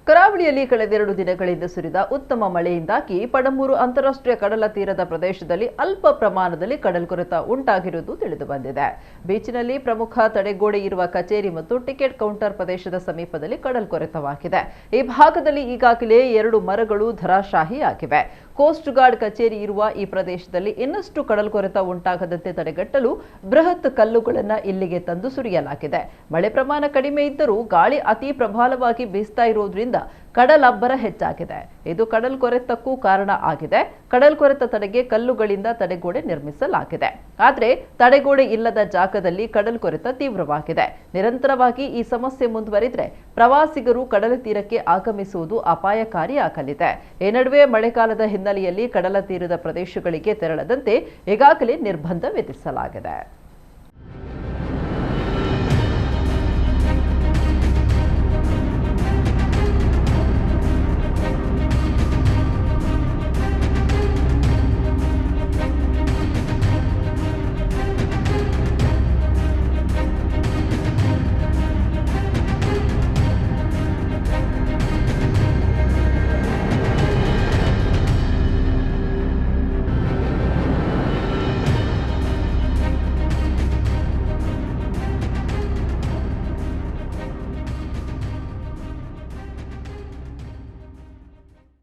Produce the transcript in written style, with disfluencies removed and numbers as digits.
ಕರಾವಳಿಯಲ್ಲಿ ಕಳೆದ 2 ದಿನಗಳಿಂದ ಸುರಿದ ಉತ್ತಮ ಮಳೆಯಿಂದಾಗಿ ಪಣಂಬೂರು ಅಂತಾರಾಷ್ಟ್ರೀಯ ಕಡಲ ತೀರದ ಪ್ರದೇಶದಲ್ಲಿ ಅಲ್ಪ ಪ್ರಮಾಣದಲ್ಲಿ ಕಡಲ್ಕೊರೆತ ಉಂಟಾಗಿರುವುದು ತಿಳಿದುಬಂದಿದೆ. ಬೀಚಿನಲ್ಲಿ ಪ್ರಮುಖ ತಡೆಗೋಡೆ ಇರುವ ಕಚೇರಿ ಮತ್ತು ಟಿಕೆಟ್ ಕೌಂಟರ್ ಪ್ರದೇಶದ ಸಮೀಪದಲ್ಲಿ ಕಡಲ್ಕೊರೆತವಾಗಿದೆ. ಈ ಭಾಗದಲ್ಲಿ ಈಗಾಗಲೇ 2 ಮರಗಳು ಧರಾಶಾಹಿಯಾಗಿವೆ. ಕೋಸ್ಟ್ ಗಾರ್ಡ್ ಕಚೇರಿ ಇರುವ ಈ ಪ್ರದೇಶದಲ್ಲಿ ಇನ್ನಷ್ಟು ಕಡಲ್ಕೊರೆತ ಉಂಟಾಗದಂತೆ ತಡೆಗಟ್ಟಲು ಬೃಹತ್ ಕಲ್ಲುಗಳನ್ನು ಇಲ್ಲಿಗೆ ತಂದು ಸುರಿಯಲಾಗಿದೆ. ಮಳೆ ಪ್ರಮಾಣ ಕಡಿಮೆ ಇದ್ದರೂ ಗಾಳಿ ಅತಿ ಪ್ರಬಲವಾಗಿ ಬೀಸ್ತಾ ಇರುವುದರಿಂದ ಕಡಲಬ್ಬರ ಹೆಚ್ಚಾಗಿದೆ. ಇದು ಕಡಲ್ಕೊರೆತಕ್ಕೂ ಕಾರಣ ಆಗಿದೆ. ಕಡಲ್ಕೊರೆತ ತಡೆಗೆ ಕಲ್ಲುಗಳಿಂದ ತಡೆಗೋಡೆ ನಿರ್ಮಿಸಲಾಗಿದೆ. ಆದರೆ ತಡೆಗೋಡೆ ಇಲ್ಲದ ಜಾಗದಲ್ಲಿ ಕಡಲ್ಕೊರೆತ ತೀವ್ರವಾಗಿದೆ. ನಿರಂತರವಾಗಿ ಈ ಸಮಸ್ಯೆ ಮುಂದುವರಿದರೆ ಪ್ರವಾಸಿಗರು ಕಡಲ ತೀರಕ್ಕೆ ಆಗಮಿಸುವುದು ಅಪಾಯಕಾರಿಯಾಗಲಿದೆ. ಈ ನಡುವೆ ಮಳೆಗಾಲದ ಹಿನ್ನೆಲೆಯಲ್ಲಿ ಕಡಲ ತೀರದ ಪ್ರದೇಶಗಳಿಗೆ ತೆರಳದಂತೆ ಈಗಾಗಲೇ ನಿರ್ಬಂಧ ವಿಧಿಸಲಾಗಿದೆ.